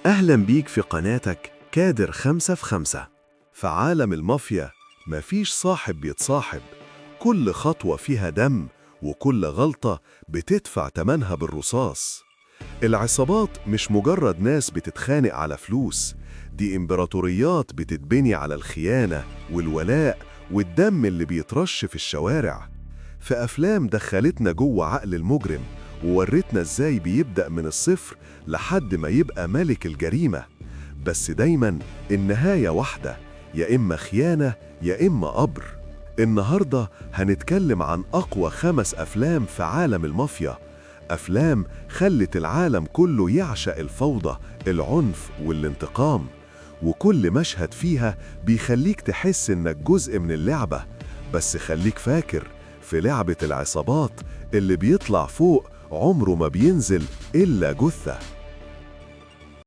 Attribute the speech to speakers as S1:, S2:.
S1: أهلا بيك في قناتك كادر 5 في 5. في عالم المافيا مفيش صاحب بيتصاحب، كل خطوة فيها دم وكل غلطة بتدفع تمنها بالرصاص. العصابات مش مجرد ناس بتتخانق على فلوس، دي إمبراطوريات بتتبني على الخيانة والولاء والدم اللي بيترش في الشوارع. في أفلام دخلتنا جوه عقل المجرم وورتنا إزاي بيبدأ من الصفر لحد ما يبقى ملك الجريمة، بس دايما النهاية واحدة، يا إما خيانة يا إما قبر. النهاردة هنتكلم عن أقوى 5 أفلام في عالم المافيا، أفلام خلت العالم كله يعشق الفوضى، العنف والانتقام، وكل مشهد فيها بيخليك تحس إنك جزء من اللعبة. بس خليك فاكر، في لعبة العصابات اللي بيطلع فوق عمره ما بينزل إلا جثة.